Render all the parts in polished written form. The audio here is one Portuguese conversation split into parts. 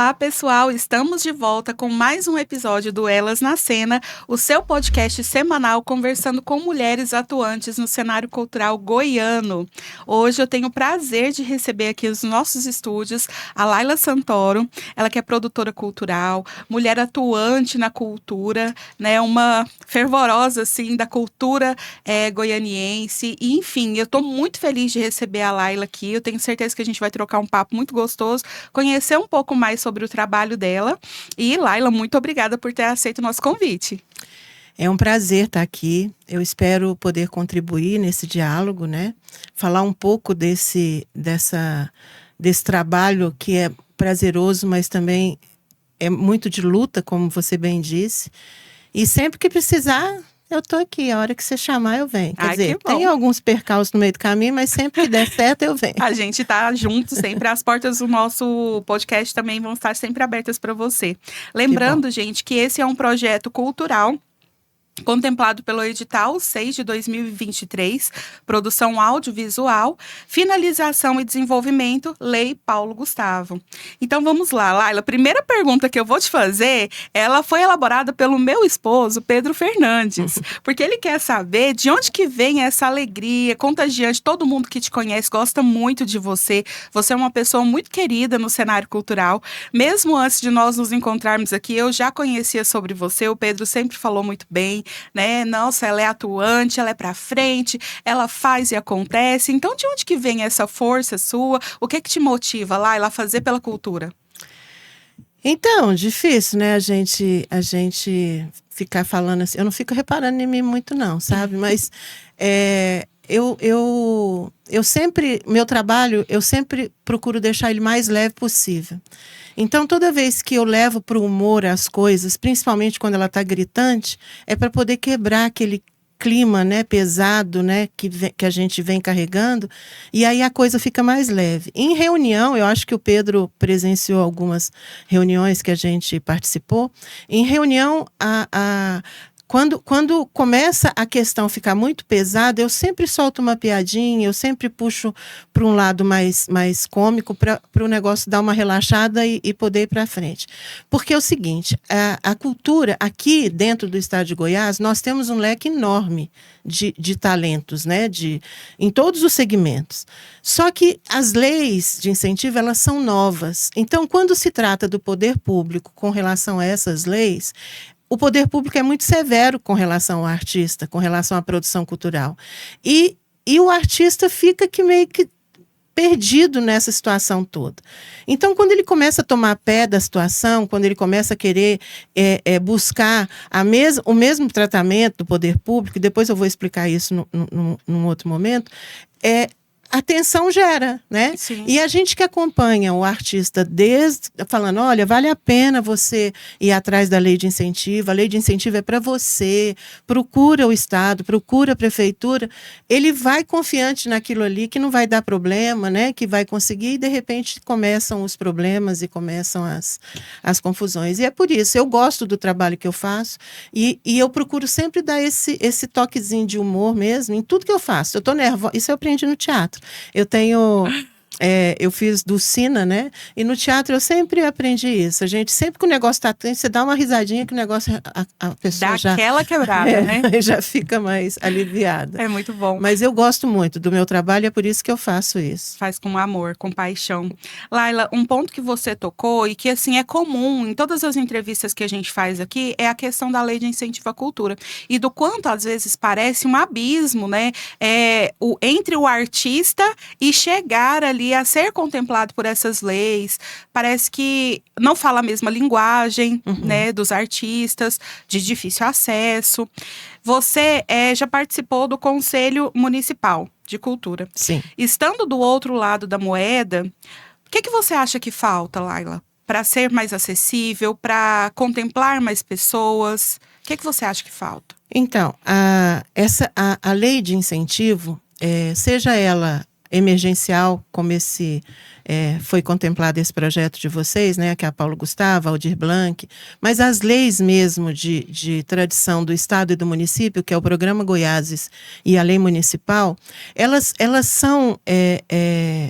Olá, pessoal! Estamos de volta com mais um episódio do Elas na Cena, o seu podcast semanal conversando com mulheres atuantes no cenário cultural goiano. Hoje eu tenho o prazer de receber aqui nos nossos estúdios a Laila Santoro, ela que é produtora cultural, mulher atuante na cultura, né, uma fervorosa, assim, da cultura goianiense. E, enfim, eu estou muito feliz de receber a Laila aqui. Eu tenho certeza que a gente vai trocar um papo muito gostoso, conhecer um pouco mais sobre o trabalho dela. E, Laila, muito obrigada por ter aceito o nosso convite. É um prazer estar aqui. Eu espero poder contribuir nesse diálogo, né? Falar um pouco desse trabalho que é prazeroso, mas também é muito de luta, como você bem disse. E sempre que precisar, eu estou aqui. A hora que você chamar, eu venho. Quer dizer, tem alguns percalços no meio do caminho, mas sempre que der certo, eu venho. A gente está junto sempre. As portas do nosso podcast também vão estar sempre abertas para você. Lembrando, gente, que esse é um projeto cultural contemplado pelo edital 6 de 2023, produção audiovisual, finalização e desenvolvimento, Lei Paulo Gustavo. Então vamos lá, Laila. A primeira pergunta que eu vou te fazer, ela foi elaborada pelo meu esposo, Pedro Fernandes, porque ele quer saber de onde que vem essa alegria contagiante. Todo mundo que te conhece gosta muito de você. Você é uma pessoa muito querida no cenário cultural. Mesmo antes de nós nos encontrarmos aqui, eu já conhecia sobre você. O Pedro sempre falou muito bem, né? Nossa, ela é atuante, ela é pra frente, ela faz e acontece. Então, de onde que vem essa força sua? O que te motiva, Laila, a fazer pela cultura? Então, difícil, né? A gente ficar falando assim. Eu não fico reparando em mim muito, não, sabe? Mas eu sempre, meu trabalho, eu sempre procuro deixar ele mais leve possível. Então, toda vez que eu levo para o humor as coisas, principalmente quando ela está gritante, é para poder quebrar aquele clima, né, pesado, né, que a gente vem carregando, e aí a coisa fica mais leve. Em reunião, eu acho que o Pedro presenciou algumas reuniões que a gente participou. Em reunião, Quando começa a questão ficar muito pesada, eu sempre solto uma piadinha, eu sempre puxo para um lado mais cômico, para o negócio dar uma relaxada e poder ir para frente. Porque é o seguinte, a cultura, aqui dentro do estado de Goiás, nós temos um leque enorme de talentos, né? Em todos os segmentos. Só que as leis de incentivo, elas são novas. Então, quando se trata do poder público com relação a essas leis, o poder público é muito severo com relação ao artista, com relação à produção cultural. E o artista fica meio que perdido nessa situação toda. Então, quando ele começa a tomar pé da situação, quando ele começa a querer buscar o mesmo tratamento do poder público, depois eu vou explicar isso num outro momento, a tensão gera, né? Sim. E a gente que acompanha o artista falando, olha, vale a pena você ir atrás da lei de incentivo, a lei de incentivo é para você, procura o Estado, procura a prefeitura, ele vai confiante naquilo ali que não vai dar problema, né? Que vai conseguir e de repente começam os problemas e começam as confusões. E é por isso, eu gosto do trabalho que eu faço e eu procuro sempre dar esse toquezinho de humor mesmo em tudo que eu faço. Eu tô nervosa, isso eu aprendi no teatro. Eu fiz Dulcina, né? E no teatro eu sempre aprendi isso. A gente, sempre que o negócio está tenso, você dá uma risadinha que o negócio, a pessoa dá já... aquela quebrada, né? Já fica mais aliviada. É muito bom. Mas eu gosto muito do meu trabalho, é por isso que eu faço isso. Faz com amor, com paixão. Laila, um ponto que você tocou e que, assim, é comum em todas as entrevistas que a gente faz aqui é a questão da lei de incentivo à cultura. E do quanto, às vezes, parece um abismo, né? Entre o artista e chegar ali a ser contemplado por essas leis. Parece que não fala a mesma linguagem, né, dos artistas, de difícil acesso. Você já participou do Conselho Municipal de Cultura. Sim. Estando do outro lado da moeda, o que você acha que falta, Laila? Para ser mais acessível, para contemplar mais pessoas? O que você acha que falta? Então, a lei de incentivo, seja ela emergencial, como foi contemplado esse projeto de vocês, né, que é a Paulo Gustavo, Aldir Blanc, mas as leis mesmo de tradição do Estado e do município, que é o Programa Goiáses e a Lei Municipal, elas são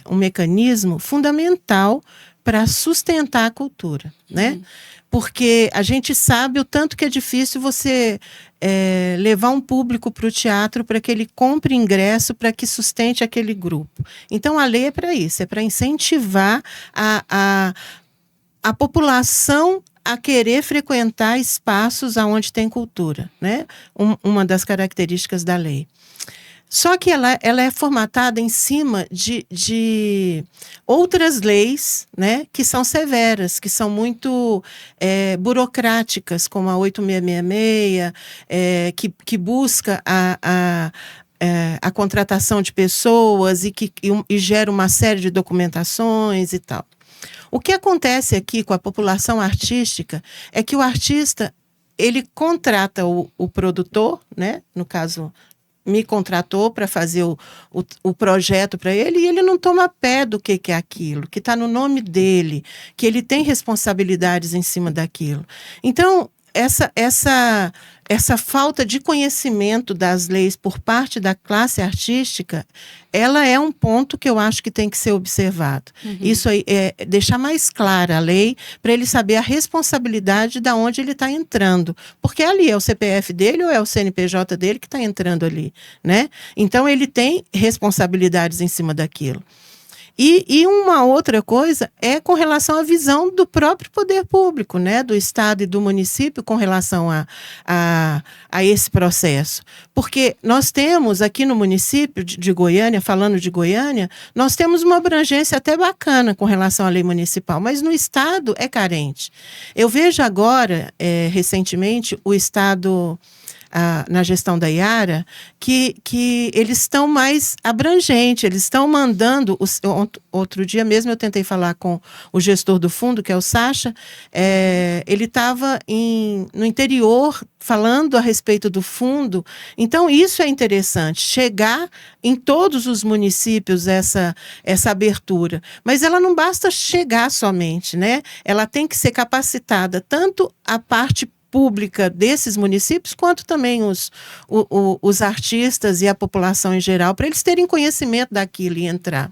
um mecanismo fundamental para sustentar a cultura, né? Porque a gente sabe o tanto que é difícil você levar um público para o teatro para que ele compre ingresso para que sustente aquele grupo. Então, a lei é para isso, é para incentivar a população a querer frequentar espaços onde tem cultura, né? Uma das características da lei. Só que ela é formatada em cima de outras leis, né, que são severas, que são muito burocráticas, como a 8666, que busca a contratação de pessoas e gera uma série de documentações e tal. O que acontece aqui com a população artística é que o artista ele contrata o produtor, né, no caso me contratou para fazer o projeto para ele, e ele não toma pé do que é aquilo, que está no nome dele, que ele tem responsabilidades em cima daquilo. Então, essa falta de conhecimento das leis por parte da classe artística, ela é um ponto que eu acho que tem que ser observado. Isso aí é deixar mais clara a lei para ele saber a responsabilidade de onde ele está entrando. Porque ali é o CPF dele ou é o CNPJ dele que está entrando ali, né? Então, ele tem responsabilidades em cima daquilo. E uma outra coisa é com relação à visão do próprio poder público, né, do Estado e do município com relação a esse processo. Porque nós temos aqui no município de Goiânia, falando de Goiânia, nós temos uma abrangência até bacana com relação à lei municipal, mas no Estado é carente. Eu vejo agora, recentemente, o Estado... na gestão da Iara, que eles estão mais abrangentes, eles estão mandando... Outro dia mesmo eu tentei falar com o gestor do fundo, que é o Sacha, ele estava no interior falando a respeito do fundo. Então, isso é interessante, chegar em todos os municípios essa abertura. Mas ela não basta chegar somente, né? Ela tem que ser capacitada, tanto a parte pública desses municípios, quanto também os artistas e a população em geral, para eles terem conhecimento daquilo e entrar.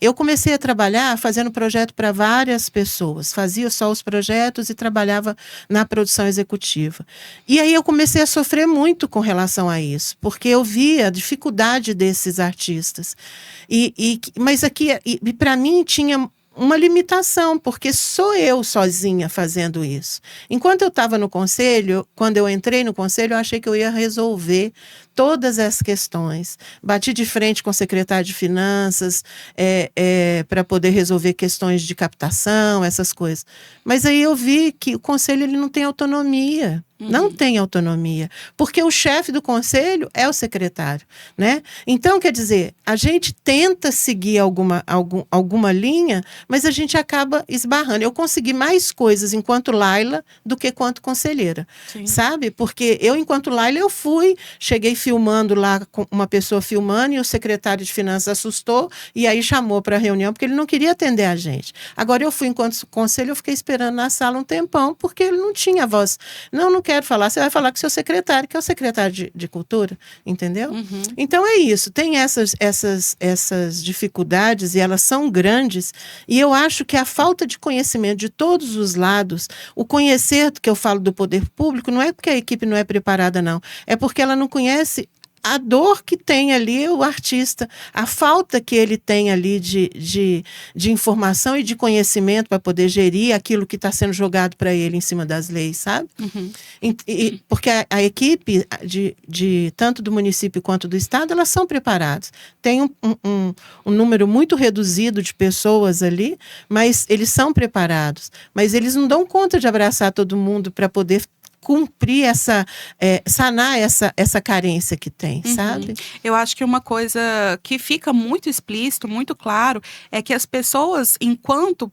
Eu comecei a trabalhar fazendo projeto para várias pessoas, fazia só os projetos e trabalhava na produção executiva. E aí eu comecei a sofrer muito com relação a isso, porque eu via a dificuldade desses artistas. Mas aqui, para mim, tinha uma limitação, porque sou eu sozinha fazendo isso. Enquanto eu estava no conselho, quando eu entrei no conselho, eu achei que eu ia resolver todas as questões. Bati de frente com o secretário de Finanças para poder resolver questões de captação, essas coisas. Mas aí eu vi que o conselho ele não tem autonomia. Não tem autonomia, porque o chefe do conselho é o secretário, né? Então, quer dizer, a gente tenta seguir alguma linha, mas a gente acaba esbarrando. Eu consegui mais coisas enquanto Laila do que enquanto conselheira, sabe? Porque eu, enquanto Laila, cheguei filmando lá, com uma pessoa filmando, e o secretário de Finanças assustou, e aí chamou para a reunião, porque ele não queria atender a gente. Agora, eu fui enquanto conselho, eu fiquei esperando na sala um tempão, porque ele não tinha voz. Não quero falar, você vai falar com o seu secretário, que é o secretário de Cultura, entendeu? Então é isso, tem essas dificuldades e elas são grandes, e eu acho que a falta de conhecimento de todos os lados, o conhecer que eu falo do poder público, não é porque a equipe não é preparada, não, é porque ela não conhece a dor que tem ali o artista, a falta que ele tem ali de informação e de conhecimento para poder gerir aquilo que está sendo jogado para ele em cima das leis, sabe? Porque a equipe tanto do município quanto do estado, elas são preparadas. Tem um número muito reduzido de pessoas ali, mas eles são preparados. Mas eles não dão conta de abraçar todo mundo para poder cumprir sanar essa carência que tem, sabe? Eu acho que uma coisa que fica muito explícito, muito claro, é que as pessoas, enquanto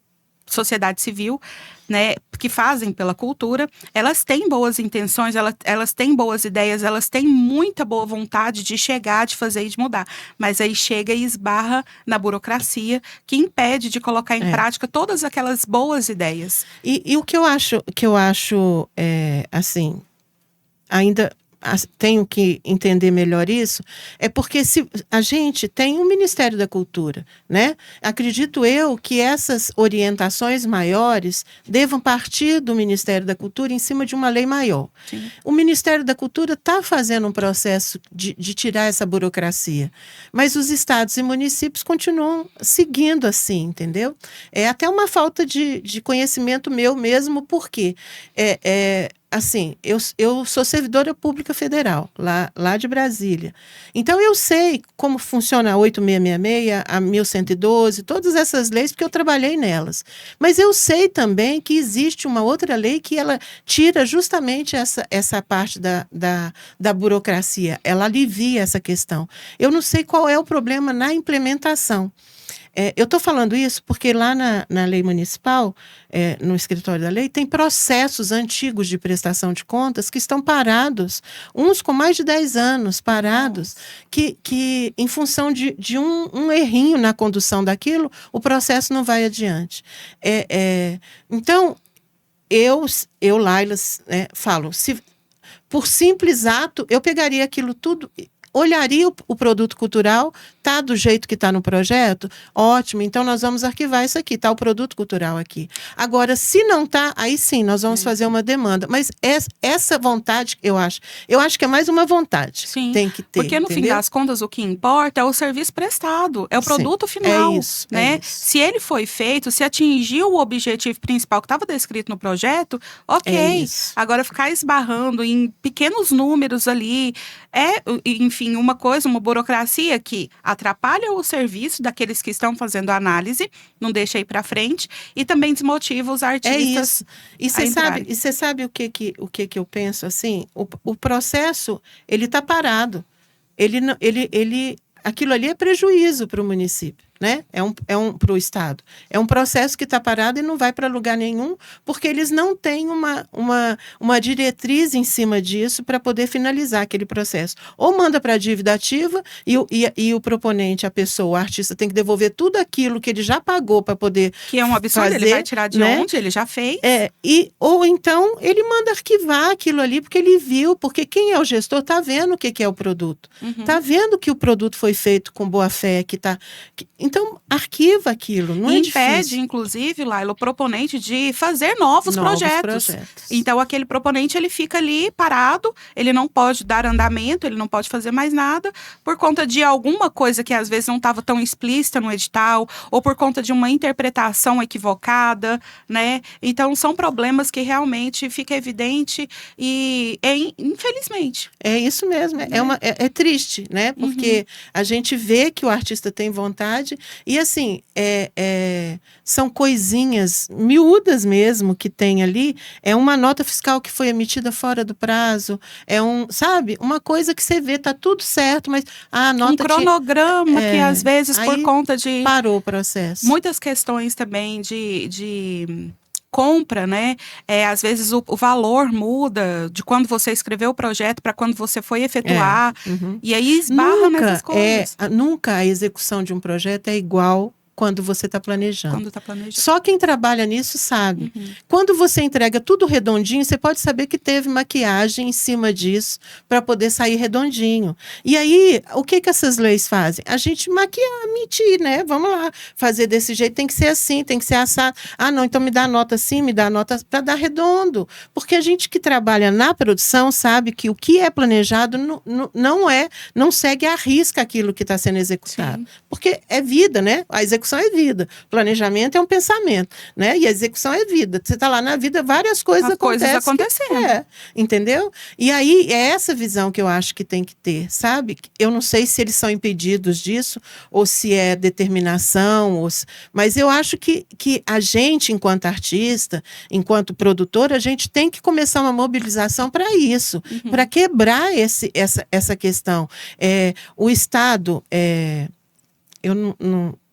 sociedade civil, né, que fazem pela cultura, elas têm boas intenções, elas têm boas ideias, elas têm muita boa vontade de chegar, de fazer e de mudar. Mas aí chega e esbarra na burocracia, que impede de colocar em prática todas aquelas boas ideias. E o que eu acho assim, ainda tenho que entender melhor isso, é porque se a gente tem um Ministério da Cultura, né? Acredito eu que essas orientações maiores devam partir do Ministério da Cultura em cima de uma lei maior. Sim. O Ministério da Cultura está fazendo um processo de tirar essa burocracia, mas os estados e municípios continuam seguindo assim, entendeu? É até uma falta de conhecimento meu mesmo, porque assim, eu sou servidora pública federal, lá de Brasília. Então, eu sei como funciona a 8666, a 1112, todas essas leis, porque eu trabalhei nelas. Mas eu sei também que existe uma outra lei que ela tira justamente essa parte da burocracia. Ela alivia essa questão. Eu não sei qual é o problema na implementação. Eu estou falando isso porque lá na lei municipal, no escritório da lei, tem processos antigos de prestação de contas que estão parados, uns com mais de 10 anos parados, que em função de um errinho na condução daquilo, o processo não vai adiante. Então, eu Laila, falo, por simples ato, eu pegaria aquilo tudo, olharia o produto cultural, está do jeito que está no projeto, ótimo, então nós vamos arquivar isso aqui, está o produto cultural aqui. Agora, se não está, aí sim, nós vamos fazer uma demanda. Mas essa vontade, eu acho que é mais uma vontade. Sim, tem que ter, porque no fim das contas, o que importa é o serviço prestado, é o produto final. É isso, né? é isso. Se ele foi feito, se atingiu o objetivo principal que estava descrito no projeto, ok. É isso. Agora, ficar esbarrando em pequenos números ali, enfim, uma burocracia que atrapalha o serviço daqueles que estão fazendo a análise, não deixa ir para frente, e também desmotiva os artistas. É isso. E você sabe o que eu penso assim? O processo, ele está parado. Aquilo ali é prejuízo para o município, né? Para o Estado. É um processo que está parado e não vai para lugar nenhum, porque eles não têm uma diretriz em cima disso para poder finalizar aquele processo. Ou manda para a dívida ativa e o proponente, a pessoa, o artista, tem que devolver tudo aquilo que ele já pagou para poder que é um absurdo, fazer, ele vai tirar de né? onde ele já fez. Ou então ele manda arquivar aquilo ali, porque ele viu, porque quem é o gestor está vendo o que é o produto. Está vendo que o produto foi feito com boa fé, então, arquiva aquilo, não é difícil. Impede, inclusive, Laila, o proponente de fazer novos projetos. Então, aquele proponente, ele fica ali parado, ele não pode dar andamento, ele não pode fazer mais nada, por conta de alguma coisa que às vezes não estava tão explícita no edital, ou por conta de uma interpretação equivocada, né? Então, são problemas que realmente fica evidente e, infelizmente. É isso mesmo, é triste, né? Porque a gente vê que o artista tem vontade. E assim, são coisinhas miúdas mesmo que tem ali. É uma nota fiscal que foi emitida fora do prazo. Sabe? Uma coisa que você vê, tá tudo certo, mas a nota... Um cronograma que às vezes por conta de... Parou o processo. Muitas questões também de compra, né? Às vezes o valor muda de quando você escreveu o projeto para quando você foi efetuar. E aí esbarra nessas coisas. Nunca a execução de um projeto é igual quando você está planejando. Só quem trabalha nisso sabe. Quando você entrega tudo redondinho, você pode saber que teve maquiagem em cima disso para poder sair redondinho. E aí, o que essas leis fazem? A gente mentir, né? Vamos lá, fazer desse jeito, tem que ser assim, tem que ser assado. Ah, não, então me dá a nota assim, me dá a nota para dar redondo. Porque a gente que trabalha na produção sabe que o que é planejado não segue à risca aquilo que está sendo executado. Sim. Porque é vida, né? A execução é vida. Planejamento é um pensamento, né? E a execução é vida. Você está lá na vida, várias coisas acontecendo. Entendeu? E aí, é essa visão que eu acho que tem que ter, sabe? Eu não sei se eles são impedidos disso, ou se é determinação, mas eu acho que a gente, enquanto artista, enquanto produtor, a gente tem que começar uma mobilização para isso, para quebrar essa questão. O Estado...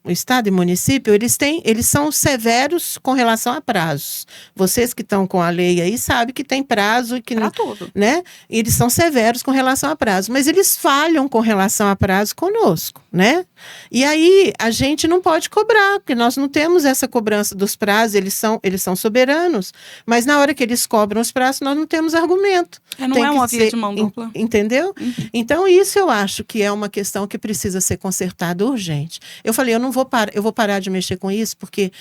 O Estado e município, eles são severos com relação a prazos. Vocês que estão com a lei aí sabem que tem prazo. Para tudo. Né? Eles são severos com relação a prazo, mas eles falham com relação a prazo conosco. né? E aí a gente não pode cobrar, porque nós não temos essa cobrança dos prazos, eles são soberanos, mas na hora que eles cobram os prazos, nós não temos argumento. Não é uma via de mão dupla. Entendeu? Uhum. Então, isso eu acho que é uma questão que precisa ser consertada urgente. Eu falei, eu vou parar de mexer com isso, porque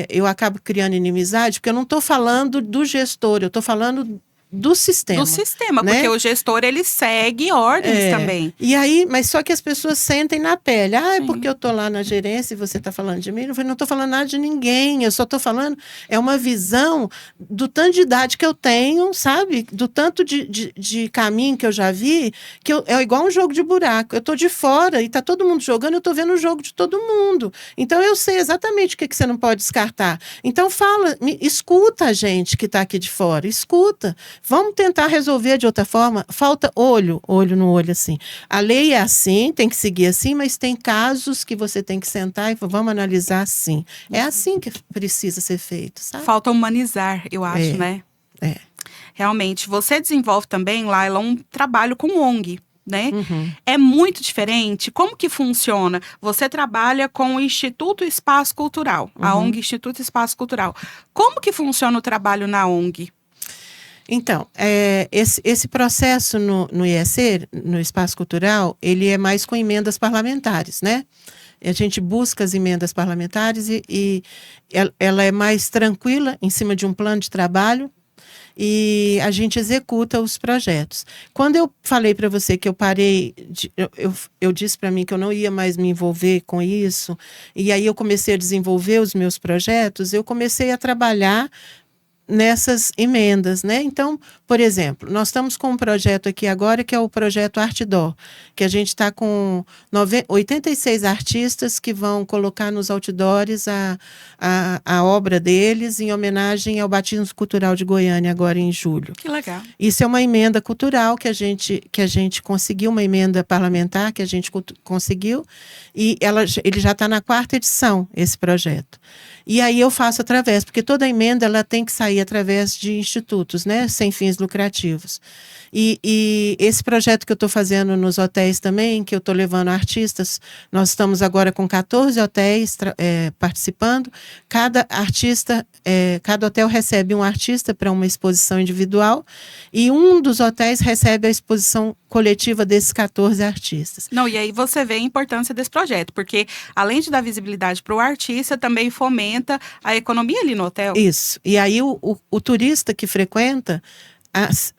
eu acabo criando inimizade, porque eu não estou falando do gestor, eu estou falando do sistema. Do sistema, né? Porque o gestor, ele segue ordens também. E aí, mas só que as pessoas sentem na pele. É porque eu tô lá na gerência e você tá falando de mim. Eu não tô falando nada de ninguém, eu só tô falando, é uma visão do tanto de idade que eu tenho, sabe? Do tanto de caminho que eu já vi, que é igual um jogo de buraco. Eu tô de fora e tá todo mundo jogando, eu tô vendo o jogo de todo mundo. Então, eu sei exatamente o que você não pode descartar. Então, escuta a gente que tá aqui de fora, escuta. Vamos tentar resolver de outra forma. Falta olho no olho, assim. A lei é assim, tem que seguir assim, mas tem casos que você tem que sentar e vamos analisar assim. É assim que precisa ser feito, sabe? Falta humanizar, eu acho, né? Realmente. Você desenvolve também, Laila, um trabalho com ONG, né? Uhum. É muito diferente. Como que funciona? Você trabalha com o Instituto Espaço Cultural, a ONG Instituto Espaço Cultural. Como que funciona o trabalho na ONG? Então, esse processo no IEC, no Espaço Cultural, ele é mais com emendas parlamentares, né? A gente busca as emendas parlamentares e ela é mais tranquila, em cima de um plano de trabalho, e a gente executa os projetos. Quando eu falei para você que eu parei, eu disse para mim que eu não ia mais me envolver com isso, e aí eu comecei a desenvolver os meus projetos, eu comecei a trabalhar nessas emendas, né? Então, por exemplo, nós estamos com um projeto aqui agora que é o projeto Artdó, que a gente está com 86 artistas que vão colocar nos outdoors a obra deles em homenagem ao Batismo Cultural de Goiânia agora em julho. Que legal. Isso é uma emenda cultural que a gente conseguiu, uma emenda parlamentar que a gente conseguiu, e ele já está na 4ª edição, esse projeto. E aí eu faço através, porque toda emenda ela tem que sair através de institutos, né, sem fins lucrativos. E esse projeto que eu estou fazendo nos hotéis também, que eu estou levando artistas, nós estamos agora com 14 hotéis participando. Cada hotel recebe um artista para uma exposição individual e um dos hotéis recebe a exposição coletiva desses 14 artistas. Não, e aí você vê a importância desse projeto, porque além de dar visibilidade para o artista, também fomenta a economia ali no hotel. Isso. E aí o turista que frequenta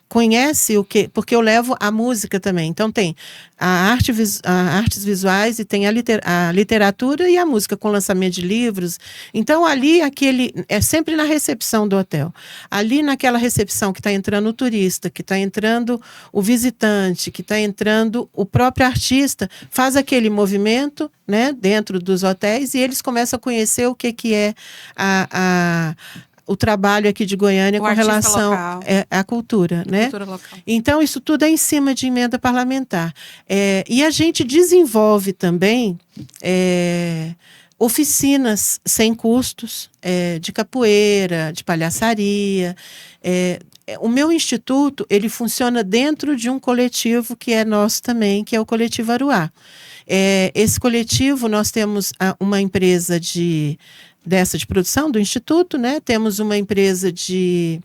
conhece o que, porque eu levo a música também. Então tem a artes visuais e tem a literatura e a música com lançamento de livros. Então ali é sempre na recepção do hotel. Ali naquela recepção que está entrando o turista, que está entrando o visitante, que está entrando o próprio artista, faz aquele movimento, né, dentro dos hotéis e eles começam a conhecer o que é o trabalho aqui de Goiânia com relação à cultura, né? Cultura local. Então, isso tudo é em cima de emenda parlamentar. E a gente desenvolve também oficinas sem custos, de capoeira, de palhaçaria. O meu instituto, ele funciona dentro de um coletivo que é nosso também, que é o Coletivo Aruá. Esse coletivo, nós temos uma empresa de produção do Instituto, né? Temos uma empresa de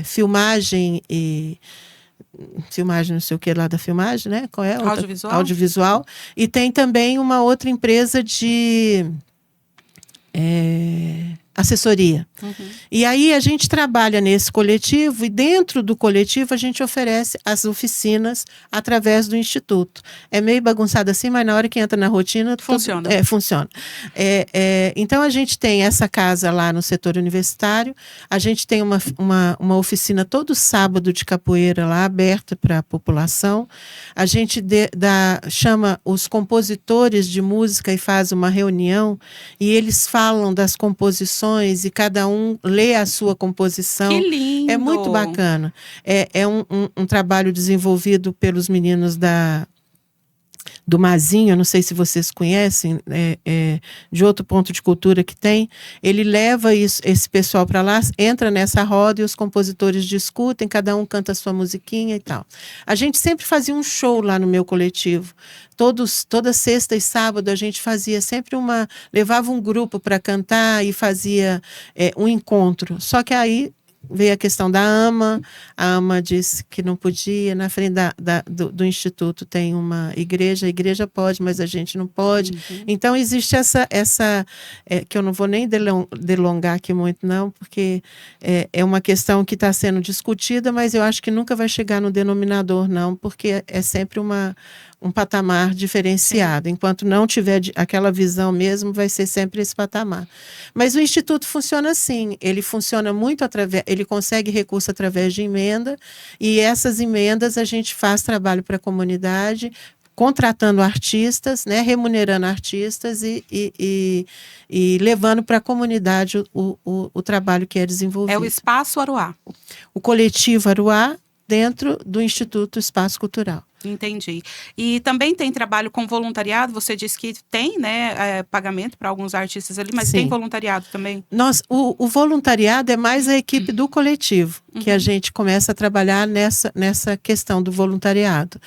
filmagem não sei o que lá da filmagem, né? Qual é? Audiovisual. E tem também uma outra empresa de assessoria. Uhum. E aí a gente trabalha nesse coletivo e dentro do coletivo a gente oferece as oficinas através do Instituto. É meio bagunçado assim, mas na hora que entra na rotina... Funciona. Funciona. Então a gente tem essa casa lá no setor universitário, a gente tem uma oficina todo sábado de capoeira lá, aberta para a população. A gente chama os compositores de música e faz uma reunião e eles falam das composições e cada um lê a sua composição. Que lindo! É muito bacana. É um trabalho desenvolvido pelos meninos do Mazinho, não sei se vocês conhecem, de outro ponto de cultura que tem, ele leva esse pessoal para lá, entra nessa roda e os compositores discutem, cada um canta a sua musiquinha e tal. A gente sempre fazia um show lá no meu coletivo. Toda sexta e sábado a gente fazia sempre levava um grupo para cantar e fazia um encontro. Só que aí veio a questão da AMA, a AMA disse que não podia, na frente do Instituto tem uma igreja, a igreja pode, mas a gente não pode. Então existe essa que eu não vou nem delongar aqui muito não, porque é uma questão que está sendo discutida, mas eu acho que nunca vai chegar no denominador não, porque é sempre um patamar diferenciado. Sim. Enquanto não tiver aquela visão mesmo, vai ser sempre esse patamar. Mas o Instituto funciona assim, ele funciona muito ele consegue recurso através de emenda, e essas emendas a gente faz trabalho para a comunidade, contratando artistas, né, remunerando artistas e levando para a comunidade o trabalho que é desenvolvido. É o Espaço Aruá. O Coletivo Aruá, dentro do Instituto Espaço Cultural. Entendi. E também tem trabalho com voluntariado? Você disse que tem, né, pagamento para alguns artistas ali, mas Sim. Tem voluntariado também? O voluntariado é mais a equipe do coletivo, que a gente começa a trabalhar nessa questão do voluntariado.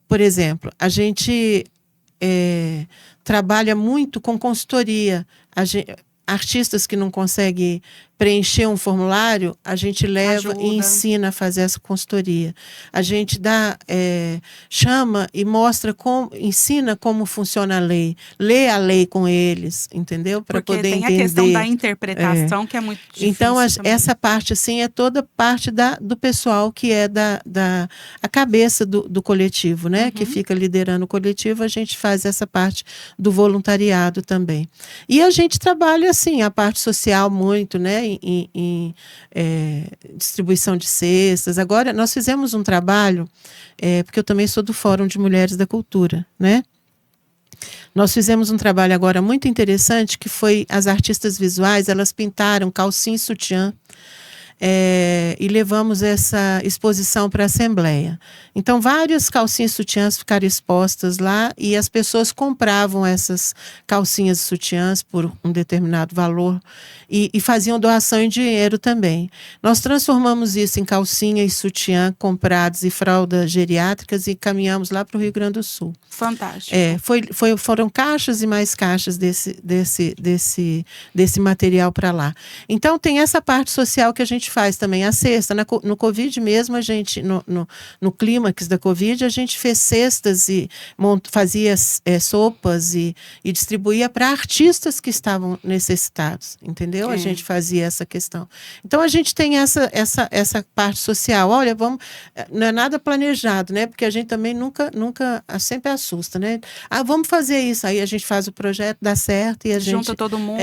Por exemplo, a gente trabalha muito com consultoria. Artistas que não conseguem preencher um formulário, a gente leva e ensina a fazer essa consultoria. A gente chama e mostra ensina como funciona a lei, lê a lei com eles, entendeu? Para poder entender. Porque tem a questão da interpretação que é muito difícil. Então, essa parte assim é toda parte do pessoal que é a cabeça do coletivo, né? Que fica liderando o coletivo, a gente faz essa parte do voluntariado também. E a gente trabalha assim, a parte social muito, né? Em distribuição de cestas. Agora, nós fizemos um trabalho, porque eu também sou do Fórum de Mulheres da Cultura, né? Nós fizemos um trabalho agora muito interessante, que foi as artistas visuais, elas pintaram calcinha e sutiã, e levamos essa exposição para a Assembleia. Então, várias calcinhas e sutiãs ficaram expostas lá e as pessoas compravam essas calcinhas e sutiãs por um determinado valor e faziam doação em dinheiro também. Nós transformamos isso em calcinha e sutiã comprados e fraldas geriátricas e caminhamos lá para o Rio Grande do Sul. Fantástico. Foram caixas e mais caixas desse material para lá. Então, tem essa parte social que a gente faz também. A cesta, no Covid mesmo, a gente, no clímax da Covid, a gente fez cestas e fazia sopas e distribuía para artistas que estavam necessitados, entendeu? A gente fazia essa questão. Então, a gente tem essa parte social. Olha, não é nada planejado, né? Porque a gente também nunca sempre assusta, né? Vamos fazer isso. Aí a gente faz o projeto, dá certo e a gente junta todo mundo.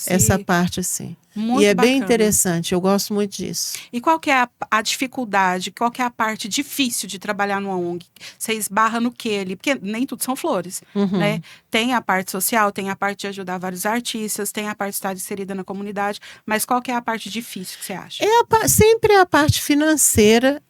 Essa parte, assim. Muito e é bacana. Bem interessante, eu gosto muito disso. E qual que é a dificuldade, qual que é a parte difícil de trabalhar numa ONG? Você esbarra no quê ali? Porque nem tudo são flores, né? Tem a parte social, tem a parte de ajudar vários artistas, tem a parte de estar inserida na comunidade, mas qual que é a parte difícil que você acha? Sempre é a parte financeira,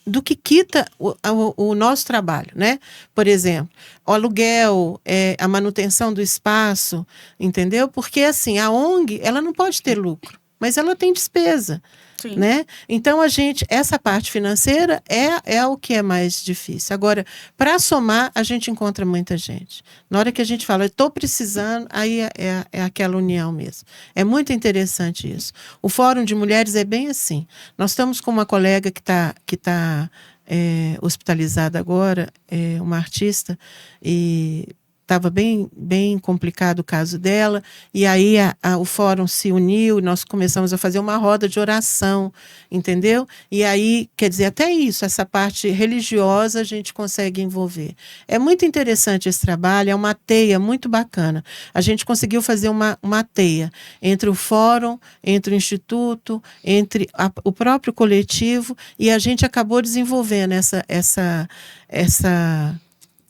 do que quita o nosso trabalho, né? Por exemplo, o aluguel, a manutenção do espaço, entendeu? Porque, assim, a ONG, ela não pode ter lucro, mas ela tem despesa, Sim. Né? Então, essa parte financeira é o que é mais difícil. Agora, para somar, a gente encontra muita gente. Na hora que a gente fala, eu estou precisando, aí é aquela união mesmo. É muito interessante isso. O Fórum de Mulheres é bem assim. Nós estamos com uma colega que tá hospitalizada agora, uma artista, e estava bem complicado o caso dela, e aí o fórum se uniu, e nós começamos a fazer uma roda de oração, entendeu? E aí, quer dizer, até isso, essa parte religiosa a gente consegue envolver. É muito interessante esse trabalho, é uma teia muito bacana. A gente conseguiu fazer uma teia entre o fórum, entre o instituto, entre o próprio coletivo, e a gente acabou desenvolvendo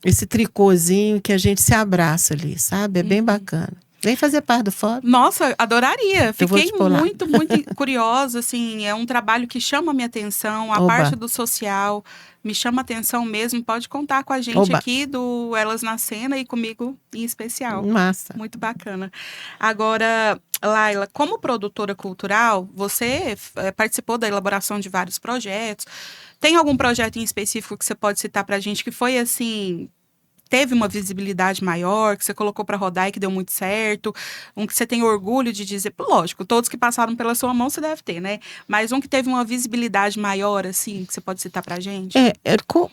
esse tricôzinho que a gente se abraça ali, sabe? É bem bacana. Vem fazer parte do fórum. Nossa, adoraria. Eu vou Fiquei te pôr lá. muito curiosa, assim, é um trabalho que chama a minha atenção, a Oba. parte do social me chama a atenção mesmo. Pode contar com a gente Oba. aqui do Elas na Cena e comigo em especial. Massa. Muito bacana. Agora, Laila, como produtora cultural, você participou da elaboração de vários projetos. Tem algum projeto em específico que você pode citar pra gente que foi assim, teve uma visibilidade maior, que você colocou para rodar e que deu muito certo, um que você tem orgulho de dizer, lógico, todos que passaram pela sua mão você deve ter, né? Mas um que teve uma visibilidade maior, assim, que você pode citar pra gente?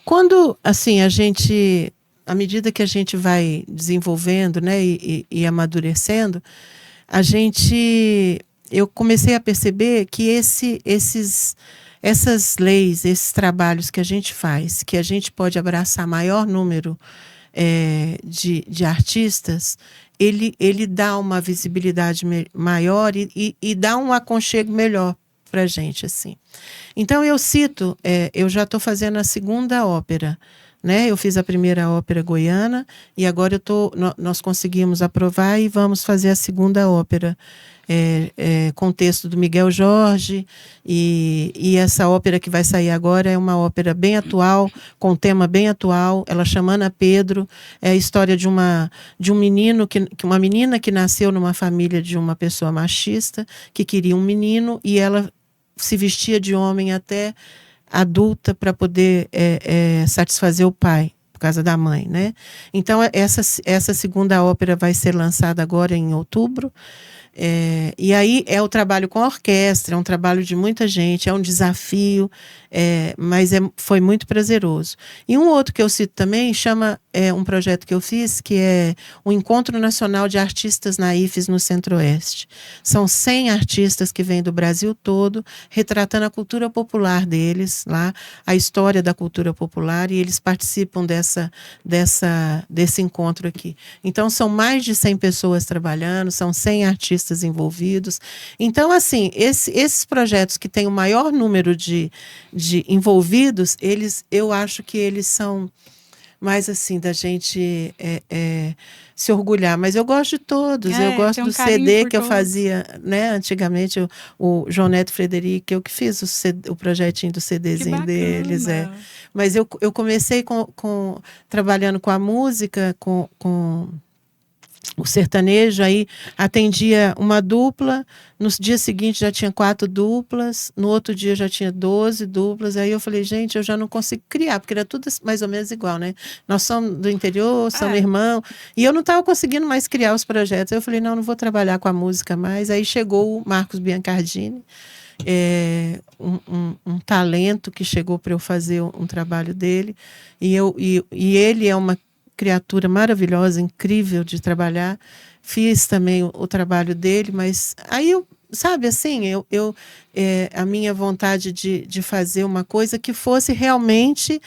Quando, assim, à medida que a gente vai desenvolvendo, né, e amadurecendo, eu comecei a perceber que essas leis, esses trabalhos que a gente faz, que a gente pode abraçar maior número de artistas, ele dá uma visibilidade maior e dá um aconchego melhor para a gente, assim. Então, eu já estou fazendo a segunda ópera, né? Eu fiz a primeira ópera goiana e agora nós conseguimos aprovar e vamos fazer a segunda ópera, com texto do Miguel Jorge, e essa ópera que vai sair agora é uma ópera bem atual, com um tema bem atual. Ela chama Ana Pedro, é a história de um menino, uma menina que nasceu numa família de uma pessoa machista, que queria um menino, e ela se vestia de homem até adulta para poder satisfazer o pai, por causa da mãe, né? Então, essa segunda ópera vai ser lançada agora em outubro. E aí é o trabalho com a orquestra, é um trabalho de muita gente, é um desafio, mas foi muito prazeroso. E um outro que eu cito também um projeto que eu fiz, que é o Encontro Nacional de Artistas Naifes no Centro-Oeste. São 100 artistas que vêm do Brasil todo, retratando a cultura popular deles, lá, a história da cultura popular, e eles participam desse encontro aqui. Então, são mais de 100 pessoas trabalhando, são 100 artistas envolvidos. Então, assim, esses projetos que têm o maior número de envolvidos, eu acho que eles são mais assim, da gente se orgulhar. Mas eu gosto de todos. Eu gosto do CD que eu fazia, né? Antigamente, o João Neto Frederico, eu que fiz o projetinho do CDzinho deles. Mas eu comecei trabalhando com a música, com o sertanejo, aí atendia uma dupla, no dia seguinte já tinha 4 duplas, no outro dia já tinha 12 duplas, aí eu falei, gente, eu já não consigo criar, porque era tudo mais ou menos igual, né? Nós somos do interior, somos irmãos, e eu não estava conseguindo mais criar os projetos. Eu falei, não vou trabalhar com a música mais. Aí chegou o Marcos Biancardini, um talento que chegou para eu fazer um trabalho dele, e ele é uma criatura maravilhosa, incrível de trabalhar. Fiz também o trabalho dele, mas aí sabe assim, a minha vontade de fazer uma coisa que fosse realmente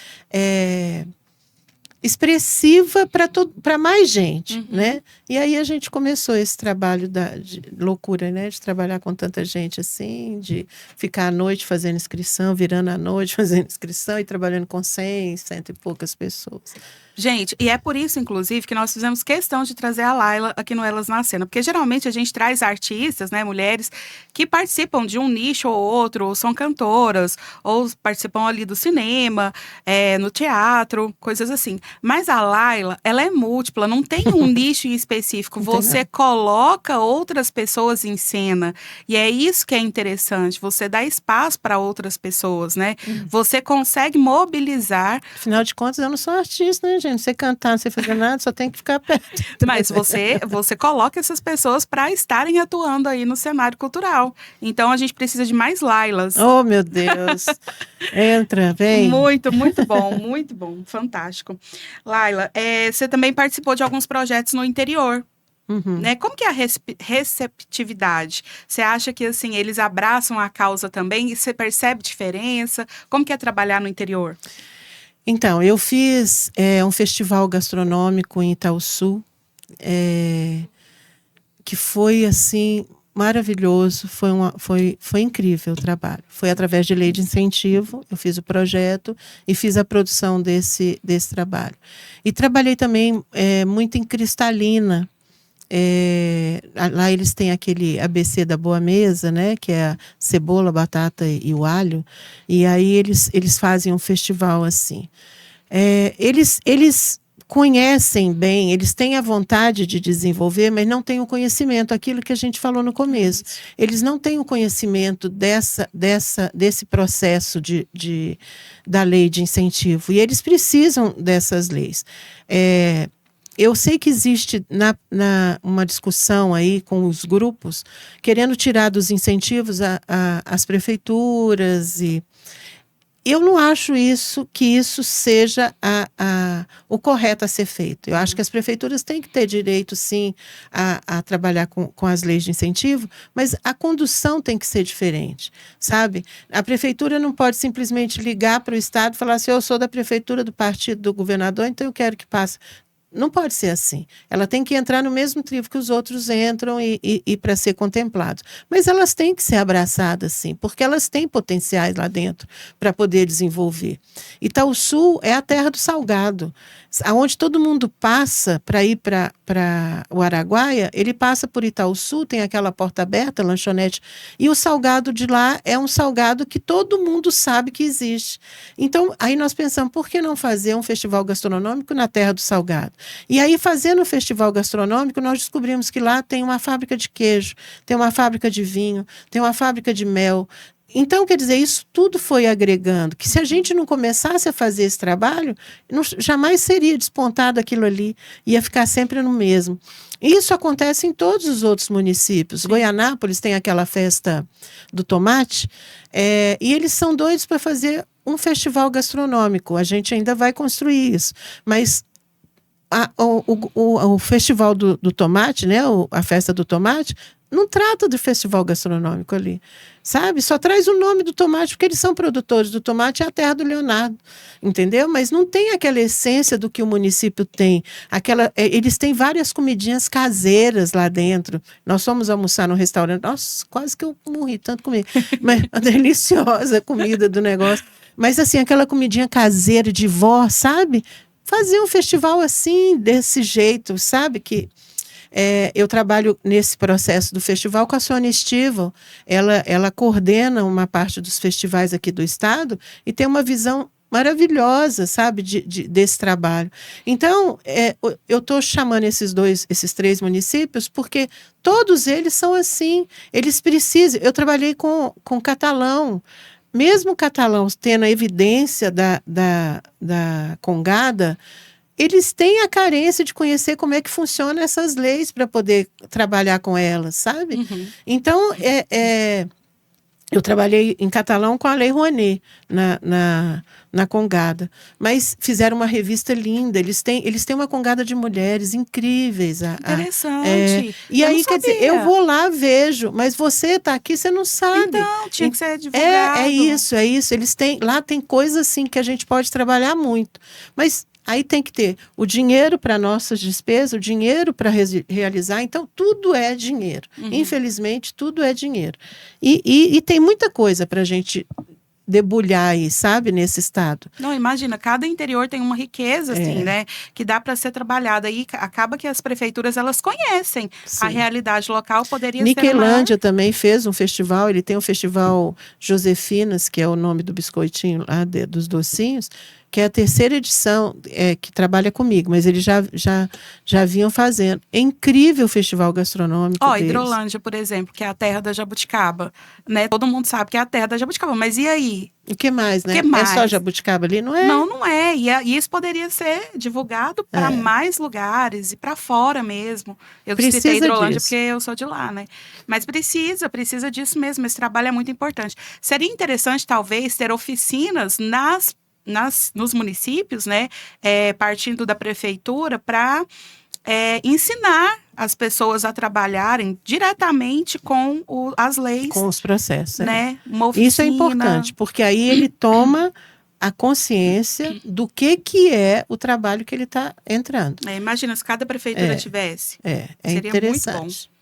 expressiva para mais gente, né? E aí a gente começou esse trabalho de loucura, né? De trabalhar com tanta gente assim, de ficar à noite fazendo inscrição, virando à noite fazendo inscrição e trabalhando com 100 e poucas pessoas. Gente, e é por isso, inclusive, que nós fizemos questão de trazer a Laila aqui no Elas na Cena. Porque geralmente a gente traz artistas, né, mulheres, que participam de um nicho ou outro, ou são cantoras, ou participam ali do cinema, no teatro, coisas assim. Mas a Laila, ela é múltipla, não tem um nicho em específico. Você coloca outras pessoas em cena. E é isso que é interessante, você dá espaço para outras pessoas, né? Você consegue mobilizar. Afinal de contas, eu não sou artista, né, gente? Não sei cantar, não sei fazer nada, só tem que ficar perto. Mas você coloca essas pessoas para estarem atuando aí no cenário cultural. Então, a gente precisa de mais Lailas. Oh, meu Deus! Entra, vem. Muito, muito bom, fantástico. Laila, você também participou de alguns projetos no interior. Né? Como que é a receptividade? Você acha que assim, eles abraçam a causa também? E você percebe diferença? Como que é trabalhar no interior? Então, eu fiz um festival gastronômico em Itaúsu, que foi assim maravilhoso, foi incrível o trabalho. Foi através de lei de incentivo, eu fiz o projeto e fiz a produção desse trabalho. E trabalhei também muito em Cristalina, lá eles têm aquele ABC da boa mesa, né? Que é a cebola, batata e o alho. E aí eles fazem um festival assim. Eles conhecem bem, eles têm a vontade de desenvolver, mas não têm o conhecimento, aquilo que a gente falou no começo. Eles não têm o conhecimento desse processo da lei de incentivo, e eles precisam dessas leis. Eu sei que existe uma discussão aí com os grupos, querendo tirar dos incentivos as prefeituras e... Eu não acho que isso seja o correto a ser feito. Eu acho que as prefeituras têm que ter direito, sim, a trabalhar com as leis de incentivo, mas a condução tem que ser diferente, sabe? A prefeitura não pode simplesmente ligar para o Estado e falar assim, eu sou da prefeitura do partido do governador, então eu quero que passe. Não pode ser assim. Ela tem que entrar no mesmo trilho que os outros entram e para ser contemplados. Mas elas têm que ser abraçadas, sim, porque elas têm potenciais lá dentro para poder desenvolver. Itaúsul é a terra do salgado. Aonde todo mundo passa para ir para o Araguaia, ele passa por Itaúsul, tem aquela porta aberta, lanchonete, e o salgado de lá é um salgado que todo mundo sabe que existe. Então, aí nós pensamos, por que não fazer um festival gastronômico na terra do salgado? E aí, fazendo o festival gastronômico, nós descobrimos que lá tem uma fábrica de queijo, tem uma fábrica de vinho, tem uma fábrica de mel. Então, quer dizer, isso tudo foi agregando, que se a gente não começasse a fazer esse trabalho, jamais seria despontado aquilo ali, ia ficar sempre no mesmo. Isso acontece em todos os outros municípios. Sim. Goianápolis tem aquela festa do tomate, e eles são doidos para fazer um festival gastronômico. A gente ainda vai construir isso, mas... O festival do tomate, né? A festa do tomate, não trata do festival gastronômico ali, sabe? Só traz o nome do tomate, porque eles são produtores do tomate, é a terra do Leonardo, entendeu? Mas não tem aquela essência do que o município tem. Eles têm várias comidinhas caseiras lá dentro. Nós fomos almoçar no restaurante, nossa, quase que eu morri tanto comer. Mas a deliciosa comida do negócio. Mas assim, aquela comidinha caseira de vó, sabe? Fazer um festival assim, desse jeito, sabe? Que eu trabalho nesse processo do festival com a Sônia Estival. Ela coordena uma parte dos festivais aqui do estado e tem uma visão maravilhosa, sabe, desse trabalho. Então, eu estou chamando esses 3 municípios porque todos eles são assim. Eles precisam... Eu trabalhei com Catalão. Mesmo o Catalão tendo a evidência da Congada, eles têm a carência de conhecer como é que funcionam essas leis para poder trabalhar com elas, sabe? Uhum. Então, eu trabalhei em Catalão com a Lei Rouanet na Congada, mas fizeram uma revista linda, eles têm uma Congada de mulheres incríveis. Interessante. E aí, quer dizer, eu vou lá, vejo, mas você está aqui, você não sabe. Então, tinha que ser divulgado. É isso. Lá tem coisas assim que a gente pode trabalhar muito, mas... Aí tem que ter o dinheiro para nossas despesas, o dinheiro para realizar. Então, tudo é dinheiro. Uhum. Infelizmente, tudo é dinheiro. E tem muita coisa para a gente debulhar aí, sabe, nesse estado. Não, imagina, cada interior tem uma riqueza, assim, né, que dá para ser trabalhada. E acaba que as prefeituras, elas conhecem. Sim. A realidade local, poderia Niquelândia também fez um festival, ele tem o festival Josefinas, que é o nome do biscoitinho lá, dos docinhos, que é a 3ª edição, que trabalha comigo, mas eles já vinham fazendo. É incrível o festival gastronômico deles. Hidrolândia, por exemplo, que é a terra da jabuticaba, né? Todo mundo sabe que é a terra da jabuticaba, mas e aí? O que mais, né? É só jabuticaba ali, não é? Não é. E isso poderia ser divulgado para mais lugares e para fora mesmo. Eu citei Hidrolândia porque eu sou de lá, né? Mas precisa disso mesmo. Esse trabalho é muito importante. Seria interessante, talvez, ter oficinas nos municípios, né, partindo da prefeitura, para ensinar as pessoas a trabalhar diretamente com as leis. Com os processos. Né? Uma oficina. Isso é importante, porque aí ele toma a consciência do que é o trabalho que ele está entrando. Imagina se cada prefeitura tivesse. Seria interessante. Muito bom.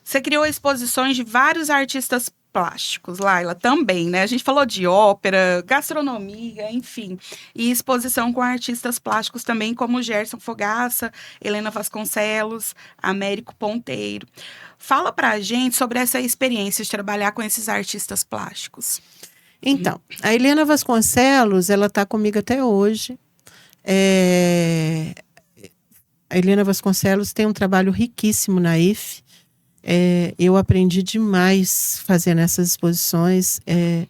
Você criou exposições de vários artistas plásticos, Laila, também, né? A gente falou de ópera, gastronomia, enfim, e exposição com artistas plásticos também, como Gerson Fogaça, Helena Vasconcelos, Américo Ponteiro. Fala pra gente sobre essa experiência de trabalhar com esses artistas plásticos. Então, a Helena Vasconcelos, ela está comigo até hoje. A Helena Vasconcelos tem um trabalho riquíssimo na IFE. Eu aprendi demais fazendo essas exposições,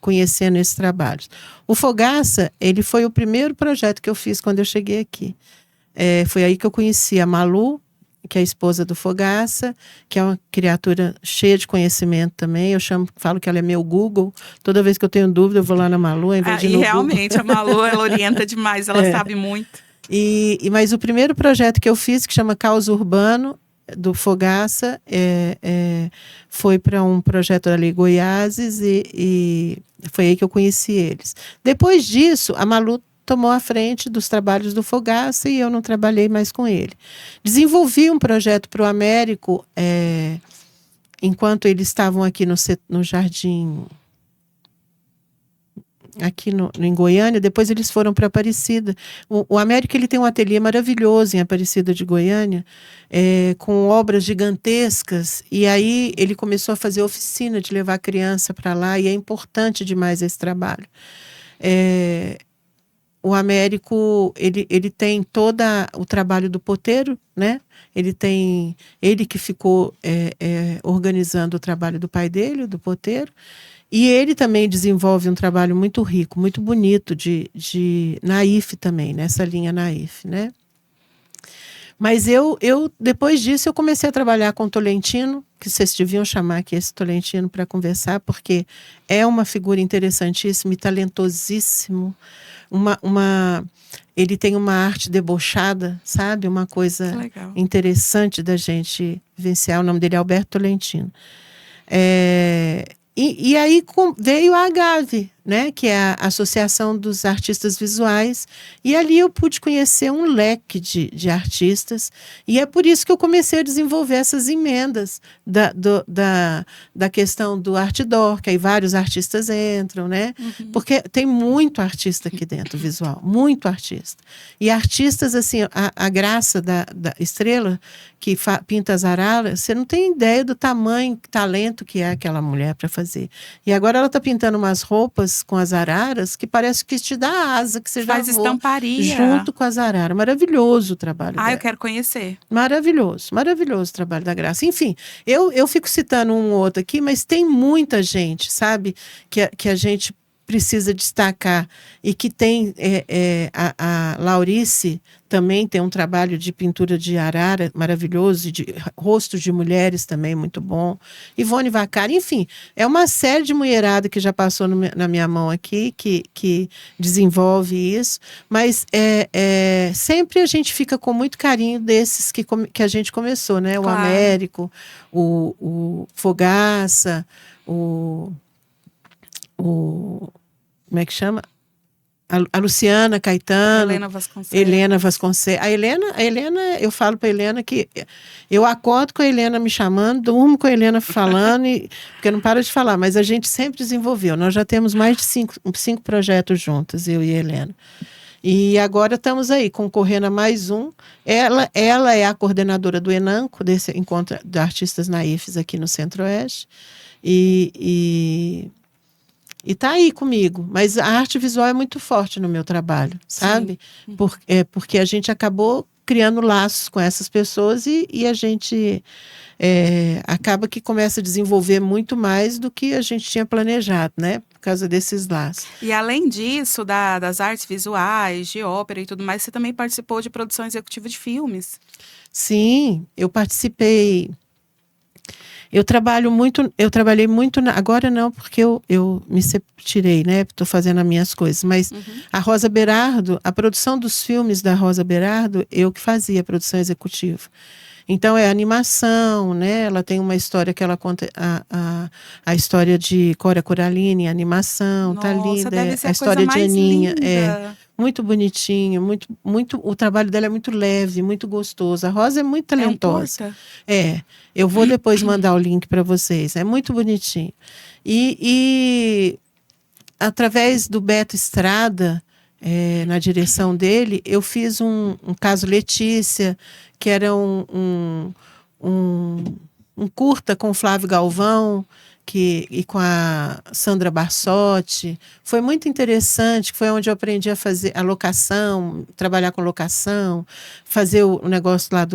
conhecendo esses trabalhos. O Fogaça, ele foi o primeiro projeto que eu fiz quando eu cheguei aqui. Foi aí que eu conheci a Malu, que é a esposa do Fogaça, que é uma criatura cheia de conhecimento também. Eu falo que ela é meu Google. Toda vez que eu tenho dúvida, eu vou lá na Malu, ao invés de ir no realmente, Google. A Malu, ela orienta demais, ela sabe muito. Mas o primeiro projeto que eu fiz, que chama Caos Urbano, do Fogaça, foi para um projeto ali Goiáses, e foi aí que eu conheci eles. Depois disso, a Malu tomou a frente dos trabalhos do Fogaça e eu não trabalhei mais com ele. Desenvolvi um projeto para o Américo, enquanto eles estavam aqui no Jardim, aqui em Goiânia. Depois eles foram para Aparecida. O Américo, ele tem um ateliê maravilhoso em Aparecida de Goiânia, com obras gigantescas, e aí ele começou a fazer oficina de levar criança para lá, e é importante demais esse trabalho. O Américo, ele tem todo o trabalho do poteiro, né? Ele que ficou organizando o trabalho do pai dele, do poteiro, e ele também desenvolve um trabalho muito rico, muito bonito de naif também, nessa linha naif, né? Mas depois disso, eu comecei a trabalhar com o Tolentino, que vocês deviam chamar aqui esse Tolentino para conversar, porque é uma figura interessantíssima e talentosíssimo. Ele tem uma arte debochada, sabe? Uma coisa interessante da gente vivenciar. O nome dele é Alberto Tolentino. E aí veio a Agave, né, que é a Associação dos Artistas Visuais, e ali eu pude conhecer um leque de artistas, e é por isso que eu comecei a desenvolver essas emendas da questão do Artdor, que aí vários artistas entram, né? Uhum. Porque tem muito artista aqui dentro, visual, muito artista. E artistas, assim, a graça da Estrela, que pinta as araras, você não tem ideia do tamanho, talento que é aquela mulher para fazer. E agora ela está pintando umas roupas com as araras que parece que te dá asa, que você faz já estamparia junto com as araras. Maravilhoso o trabalho dela. Eu quero conhecer. Maravilhoso o trabalho da Graça. Enfim, eu fico citando um ou outro aqui, mas tem muita gente, sabe, que a gente precisa destacar, e que tem a Laurice também tem um trabalho de pintura de arara maravilhoso, de rostos de mulheres também muito bom. Ivone Vacari, enfim, é uma série de mulherada que já passou na minha mão aqui, que desenvolve isso, mas sempre a gente fica com muito carinho desses que a gente começou, né? O Américo, o Fogaça, como é que chama? A Luciana Caetano, Helena Vasconcelos. A Helena, eu falo para a Helena que eu acordo com a Helena me chamando, durmo com a Helena falando, porque não para de falar, mas a gente sempre desenvolveu. Nós já temos mais de cinco projetos juntas, eu e a Helena. E agora estamos aí, concorrendo a mais um. Ela é a coordenadora do ENANCO, desse encontro de artistas naifes aqui no Centro-Oeste. E está aí comigo, mas a arte visual é muito forte no meu trabalho, sabe? Porque a gente acabou criando laços com essas pessoas e a gente acaba que começa a desenvolver muito mais do que a gente tinha planejado, né? Por causa desses laços. E além disso, das artes visuais, de ópera e tudo mais, você também participou de produção executiva de filmes. Sim, eu participei. Eu trabalhei muito, agora não, porque eu me tirei, né? Estou fazendo as minhas coisas, mas a Rosa Berardo, a produção dos filmes da Rosa Berardo, eu que fazia a produção executiva. Então, é animação, né? Ela tem uma história que ela conta, a história de Cora Coraline, animação, tá linda. Deve ser a história de Aninha. Linda. Muito bonitinho, muito, o trabalho dela é muito leve, muito gostoso. A Rosa é muito talentosa. Eu vou depois mandar o link para vocês. É muito bonitinho. E através do Beto Estrada, na direção dele, eu fiz um caso Letícia, que era um curta com o Flávio Galvão, e com a Sandra Barsotti. Foi muito interessante, foi onde eu aprendi a fazer a locação, trabalhar com locação, fazer o negócio lá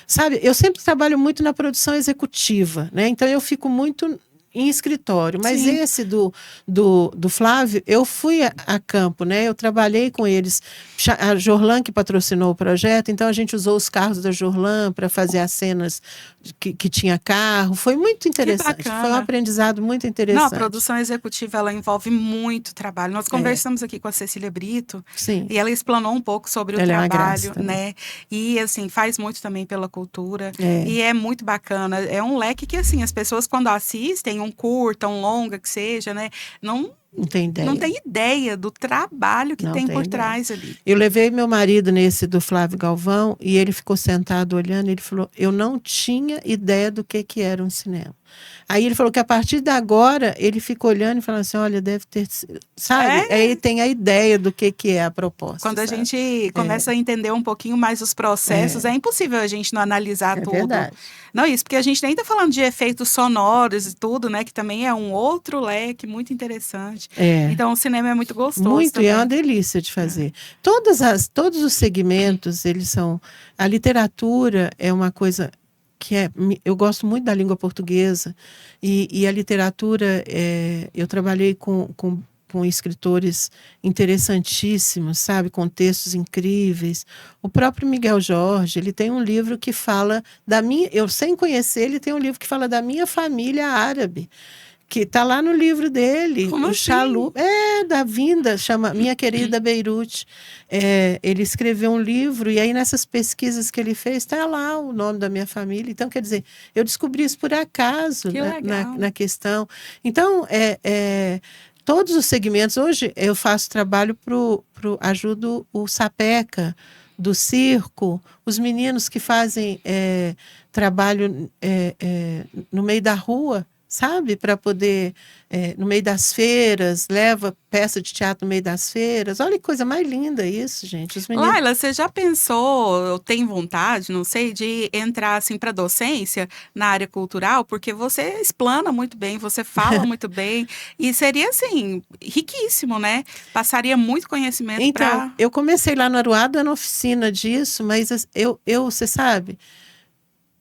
Sabe, eu sempre trabalho muito na produção executiva, né? Então eu fico muito em escritório, mas Sim. esse do Flávio, eu fui a campo, né? Eu trabalhei com eles, a Jorlan que patrocinou o projeto, então a gente usou os carros da Jorlan para fazer as cenas que tinha carro, foi muito interessante, foi um aprendizado muito interessante. Não, a produção executiva, ela envolve muito trabalho. Nós conversamos aqui com a Cecília Brito, sim, e ela explanou um pouco sobre o ela trabalho, é né? E, assim, faz muito também pela cultura, e é muito bacana. É um leque que, assim, as pessoas quando assistem um curta, um longa que seja, né? Não tem ideia do trabalho que tem por trás ali. Eu levei meu marido nesse do Flávio Galvão e ele ficou sentado olhando e ele falou, eu não tinha ideia do que era um cinema. Aí ele falou que a partir de agora ele fica olhando e falando assim, olha, deve ter... Sabe? Aí tem a ideia do que é a proposta. Quando a gente começa a entender um pouquinho mais os processos, é impossível a gente não analisar tudo. Verdade. Não, isso, porque a gente nem está falando de efeitos sonoros e tudo, né? Que também é um outro leque muito interessante. Então, o cinema é muito gostoso. Muito, também. e é uma delícia de fazer. Todos os segmentos, eles são... A literatura é uma coisa eu gosto muito da língua portuguesa e a literatura, eu trabalhei com escritores interessantíssimos, sabe, com textos incríveis. O próprio Miguel Jorge, ele tem um livro que fala eu sem conhecer, ele tem um livro que fala da minha família árabe, que está lá no livro dele. Como o assim? Chalu, da vinda, chama Minha Querida Beirute. Ele escreveu um livro e aí nessas pesquisas que ele fez está lá o nome da minha família. Então, quer dizer, eu descobri isso por acaso na questão. Então, todos os segmentos. Hoje eu faço trabalho ajudo o Sapeca do circo, os meninos que fazem trabalho no meio da rua, sabe? Para poder, no meio das feiras, leva peça de teatro no meio das feiras. Olha que coisa mais linda isso, gente. Os meninos... Laila, você já pensou, eu tenho vontade, não sei, de entrar assim para docência na área cultural? Porque você explana muito bem, você fala muito bem, e seria assim, riquíssimo, né? Passaria muito conhecimento. Então, eu comecei lá no Aruá, na oficina disso, mas você sabe...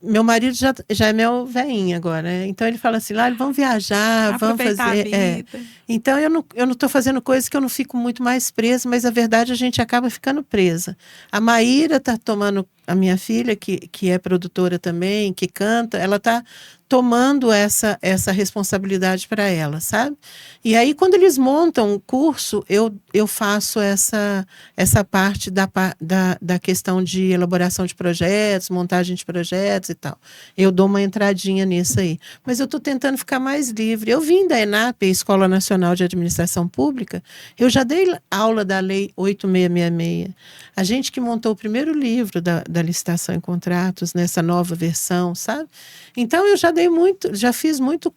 Meu marido já é meu velhinho agora, né? Então ele fala assim, lá vamos viajar, vamos fazer. A vida. Então eu não estou fazendo coisas que eu não fico muito mais presa, mas a verdade a gente acaba ficando presa. A Maíra está tomando, a minha filha, que é produtora também, que canta, ela está tomando essa responsabilidade para ela, sabe? E aí, quando eles montam o curso, eu faço essa parte da questão de elaboração de projetos, montagem de projetos e tal. Eu dou uma entradinha nisso aí. Mas eu estou tentando ficar mais livre. Eu vim da ENAP, Escola Nacional de Administração Pública, eu já dei aula da Lei 8666. A gente que montou o primeiro livro da licitação em contratos, nessa nova versão, sabe? Então, eu já fiz muito.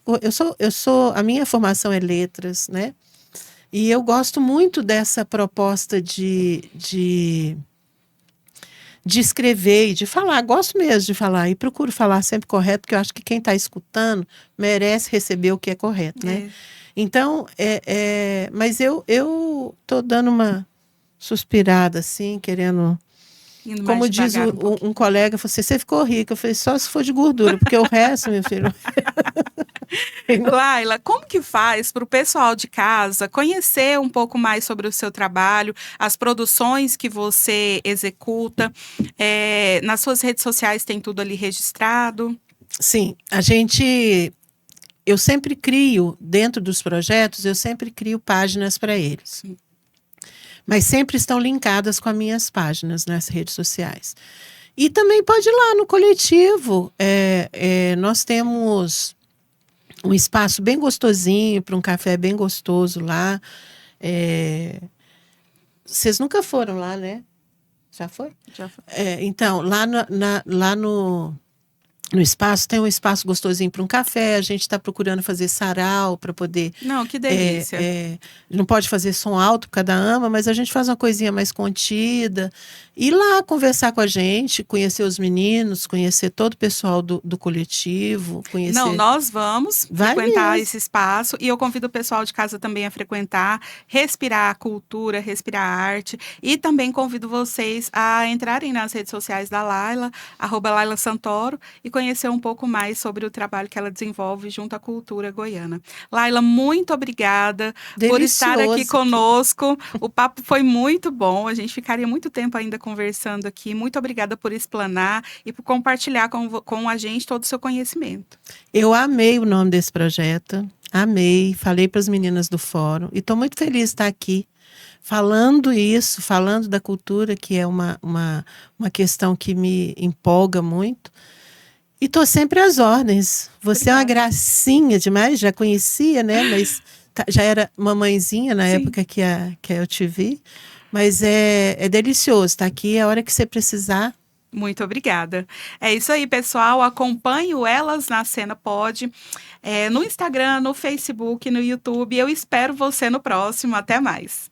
A minha formação é letras, né? E eu gosto muito dessa proposta de escrever e de falar. Gosto mesmo de falar e procuro falar sempre correto, porque eu acho que quem está escutando merece receber o que é correto, né? Então, mas eu estou dando uma suspirada, assim, querendo... Como diz um colega, você ficou rica. Eu falei, só se for de gordura, porque o resto, meu filho... Laila, como que faz para o pessoal de casa conhecer um pouco mais sobre o seu trabalho, as produções que você executa? Nas suas redes sociais tem tudo ali registrado? Sim, eu sempre crio, dentro dos projetos, eu sempre crio páginas para eles. Sim. Mas sempre estão linkadas com as minhas páginas nas redes sociais. E também pode ir lá no coletivo. Nós temos um espaço bem gostosinho, para um café bem gostoso lá. Vocês nunca foram lá, né? Já foi? Já foi. Então, lá no no espaço, tem um espaço gostosinho para um café, a gente está procurando fazer sarau para poder... Não, que delícia. Não pode fazer som alto por causa da AMA, mas a gente faz uma coisinha mais contida. Ir lá conversar com a gente, conhecer os meninos, conhecer todo o pessoal do coletivo, conhecer... Não, nós vamos Vai frequentar mesmo. esse espaço e eu convido o pessoal de casa também a frequentar, respirar a cultura, respirar a arte e também convido vocês a entrarem nas redes sociais da Laila, @Laila Santoro, e conhecer um pouco mais sobre o trabalho que ela desenvolve junto à cultura goiana. Laila, muito obrigada por estar aqui Delicioso. conosco. O papo foi muito bom, a gente ficaria muito tempo ainda conversando aqui. Muito obrigada por explanar e por compartilhar com a gente todo o seu conhecimento. Eu amei o nome desse projeto, amei, falei para as meninas do fórum e estou muito feliz de estar aqui falando isso, falando da cultura, que é uma questão que me empolga muito. E estou sempre às ordens. Você é uma gracinha demais, já conhecia, né? Mas já era mamãezinha na Sim. época que eu te vi. Mas é delicioso estar aqui, a hora que você precisar. Muito obrigada. É isso aí, pessoal. Acompanhe o Elas na Cena Pod, no Instagram, no Facebook, no YouTube. Eu espero você no próximo. Até mais.